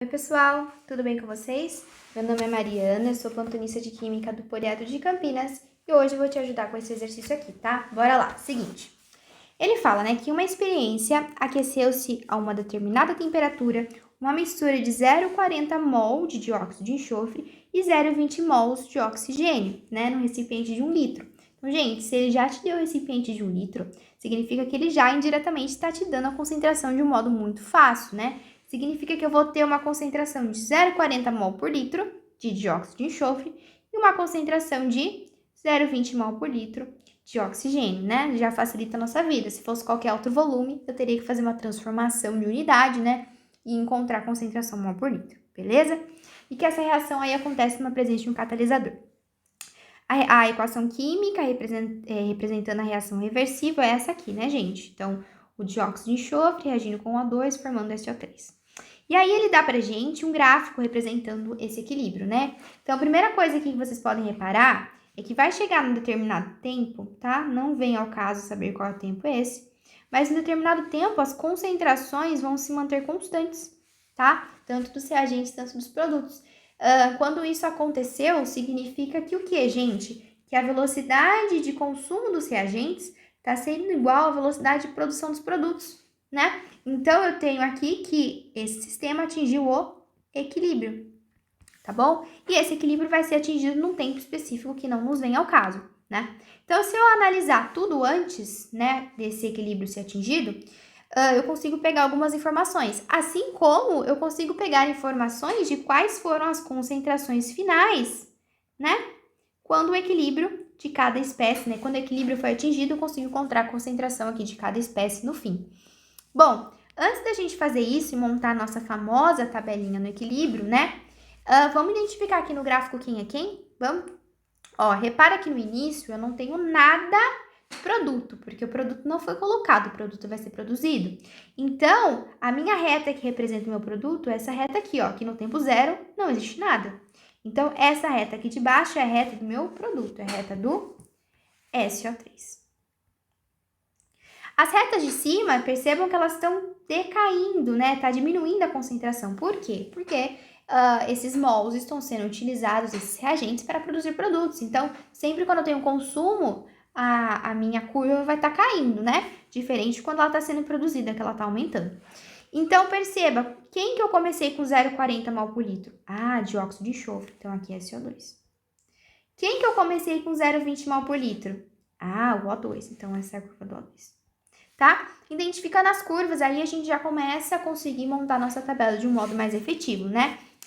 Oi pessoal, tudo bem com vocês? Meu nome é Mariana, eu sou plantonista de Química do Poliedro de Campinas e hoje eu vou te ajudar com esse exercício aqui, tá? Bora lá, seguinte. Ele fala, que uma experiência aqueceu-se a uma determinada temperatura uma mistura de 0,40 mol de dióxido de enxofre e 0,20 mols de oxigênio, no recipiente de 1 litro. Então, gente, se ele já te deu o recipiente de 1 litro, significa que ele já indiretamente está te dando a concentração de um modo muito fácil, Significa que eu vou ter uma concentração de 0,40 mol por litro de dióxido de enxofre e uma concentração de 0,20 mol por litro de oxigênio, Já facilita a nossa vida. Se fosse qualquer outro volume, eu teria que fazer uma transformação de unidade, E encontrar a concentração mol por litro, beleza? E que essa reação aí acontece na presença de um catalisador. A equação química representando a reação reversível é essa aqui, gente? Então, o dióxido de enxofre reagindo com O2, formando SO3. E aí, ele dá pra gente um gráfico representando esse equilíbrio, Então, a primeira coisa aqui que vocês podem reparar é que vai chegar num determinado tempo, tá? Não vem ao caso saber qual tempo é esse, mas em determinado tempo as concentrações vão se manter constantes, tá? Tanto dos reagentes, tanto dos produtos. Quando isso aconteceu, significa que o quê, gente? Que a velocidade de consumo dos reagentes está sendo igual à velocidade de produção dos produtos, Então, eu tenho aqui que esse sistema atingiu o equilíbrio, tá bom? E esse equilíbrio vai ser atingido num tempo específico que não nos vem ao caso, Então, se eu analisar tudo antes, desse equilíbrio ser atingido, eu consigo pegar algumas informações, assim como eu consigo pegar informações de quais foram as concentrações finais, Quando o equilíbrio de cada espécie, quando o equilíbrio foi atingido, eu consigo encontrar a concentração aqui de cada espécie no fim. Bom, antes da gente fazer isso e montar a nossa famosa tabelinha no equilíbrio, vamos identificar aqui no gráfico quem é quem? Vamos? Ó, repara que no início eu não tenho nada de produto, porque o produto não foi colocado, o produto vai ser produzido. Então, a minha reta que representa o meu produto é essa reta aqui, ó, que no tempo zero não existe nada. Então, essa reta aqui de baixo é a reta do meu produto, é a reta do SO3. As retas de cima, percebam que elas estão decaindo, Tá diminuindo a concentração. Por quê? Porque esses mols estão sendo utilizados, esses reagentes, para produzir produtos. Então, sempre quando eu tenho consumo, a minha curva vai estar caindo, Diferente de quando ela está sendo produzida, que ela está aumentando. Então, perceba, quem que eu comecei com 0,40 mol por litro? Ah, dióxido de enxofre. Então, aqui é SO2. Quem que eu comecei com 0,20 mol por litro? Ah, o O2. Então, essa é a curva do O2. Tá? Identificando as curvas, aí a gente já começa a conseguir montar nossa tabela de um modo mais efetivo,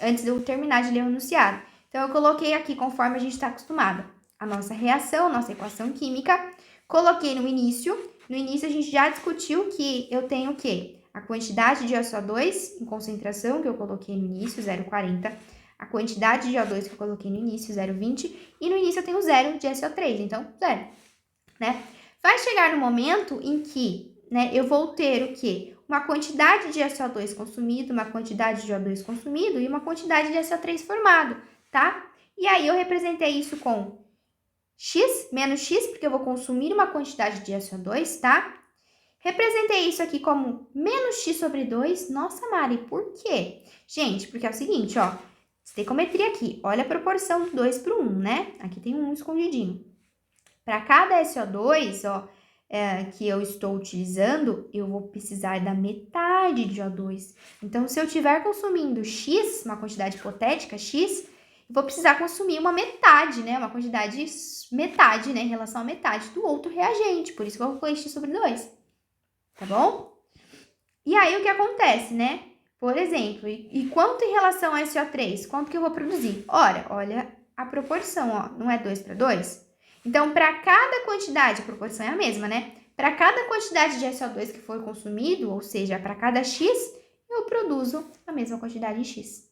Antes de eu terminar de ler o enunciado. Então, eu coloquei aqui, conforme a gente está acostumada, a nossa reação, nossa equação química. Coloquei no início. No início, a gente já discutiu que eu tenho o quê? A quantidade de SO2 em concentração, que eu coloquei no início, 0,40. A quantidade de O2 que eu coloquei no início, 0,20. E no início eu tenho 0 de SO3, então 0, Vai chegar no momento em que, eu vou ter o quê? Uma quantidade de SO2 consumido, uma quantidade de O2 consumido e uma quantidade de SO3 formado, tá? E aí, eu representei isso com X menos X, porque eu vou consumir uma quantidade de SO2, tá? Representei isso aqui como menos X sobre 2. Nossa, Mari, por quê? Gente, porque é o seguinte, ó. Estequiometria aqui. Olha a proporção do 2 para o 1, Aqui tem um escondidinho. Para cada SO2, que eu estou utilizando, eu vou precisar da metade de O2. Então, se eu estiver consumindo X, uma quantidade hipotética X, eu vou precisar consumir uma metade, uma quantidade metade, em relação à metade do outro reagente. Por isso que eu vou colocar X sobre 2. Tá bom? E aí, o que acontece, Por exemplo, e quanto em relação a SO3? Quanto que eu vou produzir? Ora, olha a proporção, ó. Não é 2 para 2? Então, para cada quantidade, a proporção é a mesma, Para cada quantidade de SO2 que for consumido, ou seja, para cada X, eu produzo a mesma quantidade de X.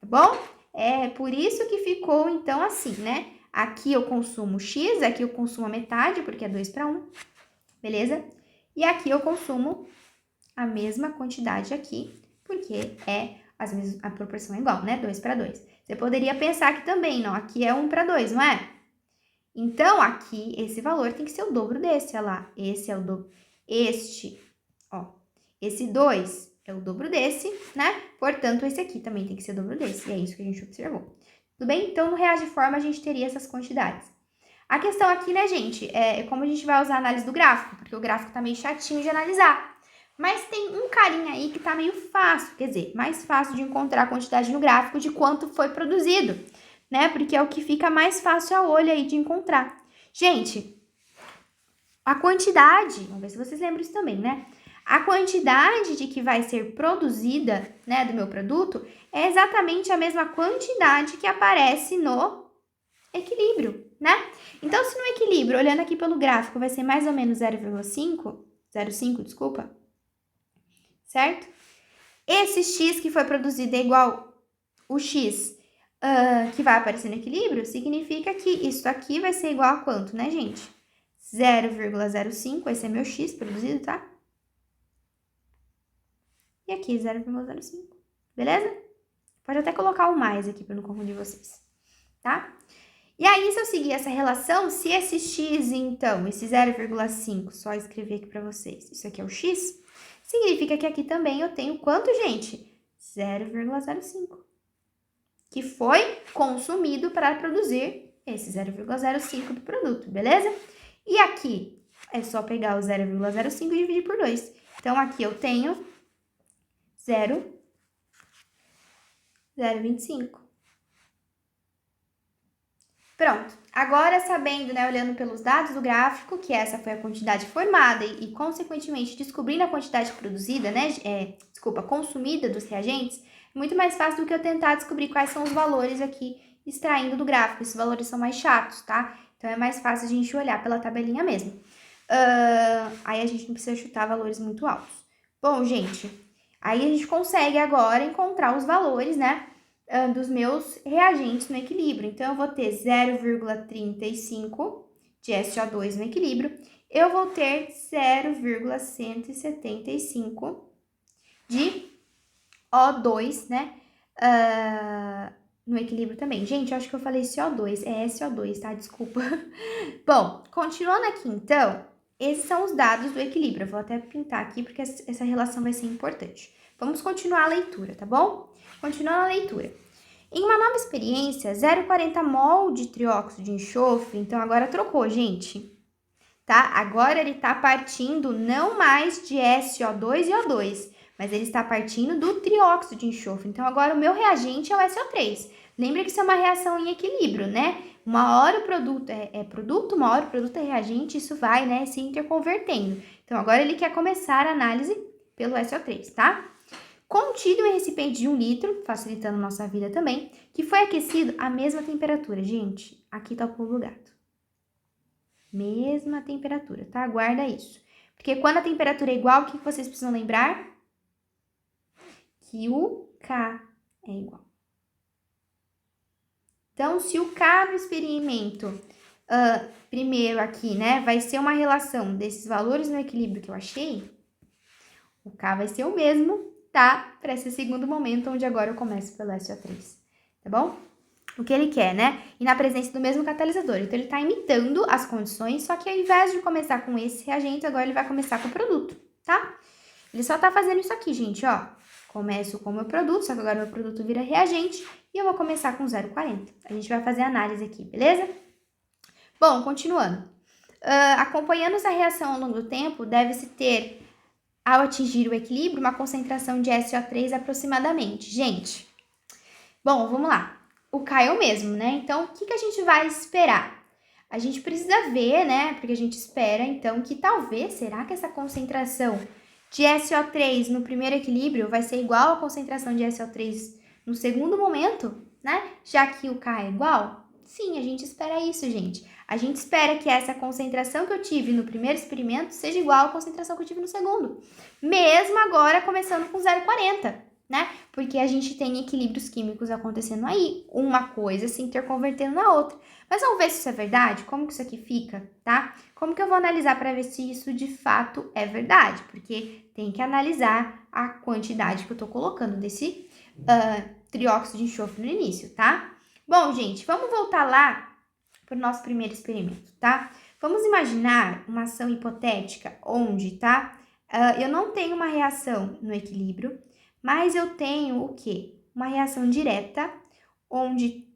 Tá bom? É por isso que ficou, então, assim, Aqui eu consumo X, aqui eu consumo a metade, porque é 2 para 1, beleza? E aqui eu consumo a mesma quantidade aqui, porque a proporção é igual, 2 para 2. Você poderia pensar que também, não, aqui é 1 para 2, não é? Então, aqui, esse valor tem que ser o dobro desse, olha lá. Esse é o dobro. Esse 2 é o dobro desse, né? Portanto, esse aqui também tem que ser o dobro desse. E é isso que a gente observou. Tudo bem? Então, no reage forma, a gente teria essas quantidades. A questão aqui, né, gente, é como a gente vai usar a análise do gráfico, porque o gráfico tá meio chatinho de analisar. Mas tem um carinha aí que tá meio fácil, quer dizer, mais fácil de encontrar a quantidade no gráfico de quanto foi produzido, né? Porque é o que fica mais fácil a olho aí de encontrar. Gente, a quantidade, vamos ver se vocês lembram isso também, né? A quantidade de que vai ser produzida, né, do meu produto é exatamente a mesma quantidade que aparece no equilíbrio, né? Então, se no equilíbrio, olhando aqui pelo gráfico, vai ser mais ou menos 0,5, desculpa, certo? Esse x que foi produzido é igual o x que vai aparecer no equilíbrio, significa que isso aqui vai ser igual a quanto, né, gente? 0,05, esse é meu x produzido, tá? E aqui 0,05, beleza? Pode até colocar o mais aqui para não confundir vocês, tá? E aí, se eu seguir essa relação, se esse x, então, esse 0,5, só escrever aqui para vocês, isso aqui é o x, significa que aqui também eu tenho quanto, gente? 0,05, que foi consumido para produzir esse 0,05 do produto, beleza? E aqui é só pegar o 0,05 e dividir por 2. Então, aqui eu tenho 0,25. Pronto. Agora, sabendo, né, olhando pelos dados do gráfico, que essa foi a quantidade formada e consequentemente, descobrindo a quantidade produzida, né, consumida dos reagentes, é muito mais fácil do que eu tentar descobrir quais são os valores aqui extraindo do gráfico. Esses valores são mais chatos, tá? Então, é mais fácil a gente olhar pela tabelinha mesmo. Aí a gente não precisa chutar valores muito altos. Bom, gente, aí a gente consegue agora encontrar os valores, né, dos meus reagentes no equilíbrio. Então, eu vou ter 0,35 de SO2 no equilíbrio. Eu vou ter 0,175 de O2, né? No equilíbrio também. Gente, eu acho que eu falei CO2. É SO2, tá? Desculpa. Bom, continuando aqui, então, esses são os dados do equilíbrio. Eu vou até pintar aqui, porque essa relação vai ser importante. Vamos continuar a leitura, tá bom? Continuando a leitura. Em uma nova experiência, 0,40 mol de trióxido de enxofre, então agora trocou, gente, tá? Agora ele tá partindo não mais de SO2 e O2, mas ele está partindo do trióxido de enxofre. Então agora o meu reagente é o SO3. Lembra que isso é uma reação em equilíbrio, né? Uma hora o produto é produto, uma hora o produto é reagente, isso vai, né, se interconvertendo. Então agora ele quer começar a análise pelo SO3, tá? Contido em recipiente de 1 litro, facilitando nossa vida também, que foi aquecido à mesma temperatura. Gente, aqui tá o pulo do gato. Mesma temperatura, tá? Guarda isso. Porque quando a temperatura é igual, o que vocês precisam lembrar? Que o K é igual. Então, se o K no experimento, primeiro aqui, né, vai ser uma relação desses valores no equilíbrio que eu achei, o K vai ser o mesmo, tá? Para esse segundo momento, onde agora eu começo pelo SO3, tá bom? O que ele quer, né? E na presença do mesmo catalisador. Então, ele tá imitando as condições, só que ao invés de começar com esse reagente, agora ele vai começar com o produto, tá? Ele só tá fazendo isso aqui, gente, ó. Começo com o meu produto, só que agora meu produto vira reagente e eu vou começar com 0,40. A gente vai fazer a análise aqui, beleza? Bom, continuando. Acompanhando essa reação ao longo do tempo, deve-se ter, ao atingir o equilíbrio, uma concentração de SO3 aproximadamente. Gente, bom, vamos lá. O K é o mesmo, né? Então, o que a gente vai esperar? A gente precisa ver, né? Porque a gente espera, então, que talvez, será que essa concentração de SO3 no primeiro equilíbrio vai ser igual à concentração de SO3 no segundo momento, né? Já que o K é igual? Sim, a gente espera isso, gente. A gente espera que essa concentração que eu tive no primeiro experimento seja igual à concentração que eu tive no segundo. Mesmo agora começando com 0,40, né? Porque a gente tem equilíbrios químicos acontecendo aí, uma coisa se interconvertendo na outra. Mas vamos ver se isso é verdade? Como que isso aqui fica, tá? Como que eu vou analisar para ver se isso de fato é verdade? Porque tem que analisar a quantidade que eu tô colocando desse trióxido de enxofre no início, tá? Bom, gente, vamos voltar lá para o nosso primeiro experimento, tá? Vamos imaginar uma ação hipotética onde, tá? eu não tenho uma reação no equilíbrio, mas eu tenho o quê? Uma reação direta, onde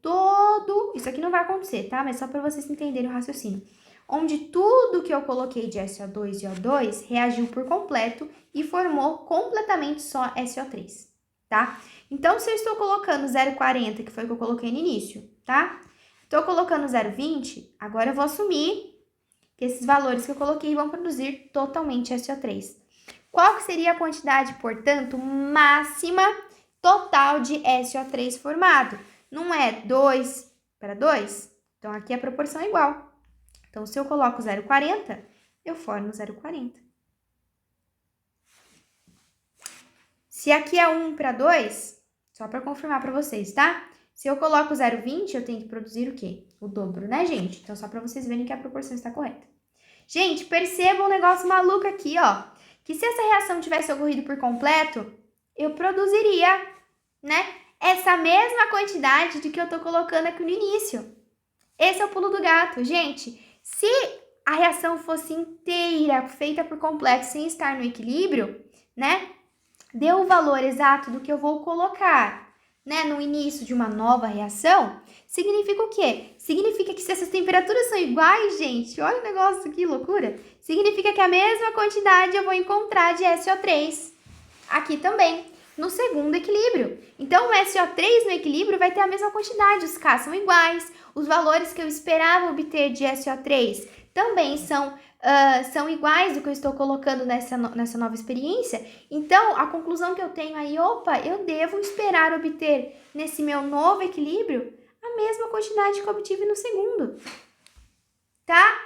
isso aqui não vai acontecer, tá? Mas só para vocês entenderem o raciocínio. Onde tudo que eu coloquei de SO2 e O2 reagiu por completo e formou completamente só SO3, tá? Então, se eu estou colocando 0,40, que foi o que eu coloquei no início, tá? Estou colocando 0,20, agora eu vou assumir que esses valores que eu coloquei vão produzir totalmente SO3. Qual que seria a quantidade, portanto, máxima total de SO3 formado? Não é 2 para 2? Então, aqui a proporção é igual. Então, se eu coloco 0,40, eu formo 0,40. Se aqui é 1 para 2, só para confirmar para vocês, tá? Se eu coloco 0,20, eu tenho que produzir o quê? O dobro, né, gente? Então, só para vocês verem que a proporção está correta. Gente, percebam um negócio maluco aqui, ó. Que se essa reação tivesse ocorrido por completo, eu produziria, né, essa mesma quantidade de que eu tô colocando aqui no início. Esse é o pulo do gato, gente. Se a reação fosse inteira, feita por completo, sem estar no equilíbrio, né, deu o valor exato do que eu vou colocar, né, no início de uma nova reação, significa o quê? Significa que se essas temperaturas são iguais, gente, olha o negócio, que loucura, significa que a mesma quantidade eu vou encontrar de SO3 aqui também, no segundo equilíbrio. Então, o SO3 no equilíbrio vai ter a mesma quantidade, os K são iguais, os valores que eu esperava obter de SO3 também são iguais do que eu estou colocando nessa nova experiência. Então, a conclusão que eu tenho aí, eu devo esperar obter nesse meu novo equilíbrio a mesma quantidade que eu obtive no segundo, tá?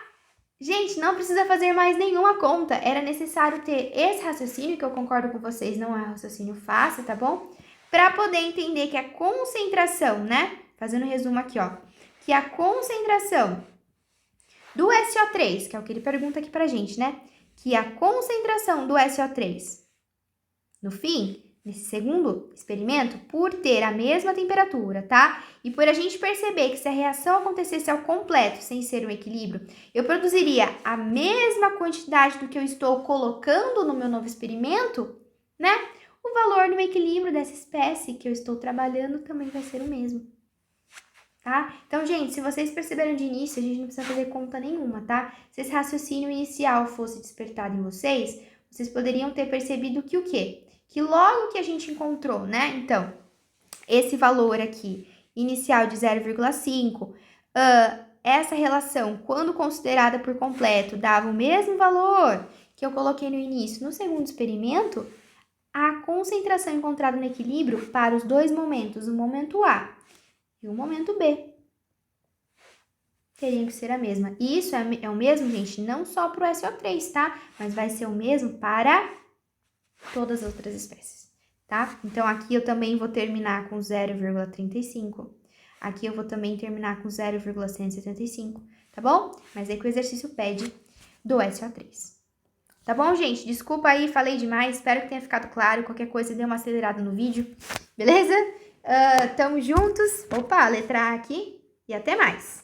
Gente, não precisa fazer mais nenhuma conta, era necessário ter esse raciocínio, que eu concordo com vocês, não é um raciocínio fácil, tá bom? Para poder entender que a concentração, né? Fazendo um resumo aqui, ó, que a concentração do SO3, que é o que ele pergunta aqui pra gente, né? Que a concentração do SO3, no fim, nesse segundo experimento, por ter a mesma temperatura, tá? E por a gente perceber que se a reação acontecesse ao completo, sem ser um equilíbrio, eu produziria a mesma quantidade do que eu estou colocando no meu novo experimento, né? O valor no equilíbrio dessa espécie que eu estou trabalhando também vai ser o mesmo. Tá? Então, gente, se vocês perceberam de início, a gente não precisa fazer conta nenhuma, tá? Se esse raciocínio inicial fosse despertado em vocês, vocês poderiam ter percebido que o quê? Que logo que a gente encontrou, né? Então, esse valor aqui, inicial de 0,5, essa relação, quando considerada por completo, dava o mesmo valor que eu coloquei no início no segundo experimento, a concentração encontrada no equilíbrio para os dois momentos, o momento A e o momento B, teriam que ser a mesma. E isso é o mesmo, gente, não só para o SO3, tá? Mas vai ser o mesmo para todas as outras espécies, tá? Então, aqui eu também vou terminar com 0,35. Aqui eu vou também terminar com 0,175, tá bom? Mas é que o exercício pede do SO3. Tá bom, gente? Desculpa aí, falei demais. Espero que tenha ficado claro. Qualquer coisa, dê uma acelerada no vídeo. Beleza? Tamo juntos. Opa, letra A aqui. E até mais.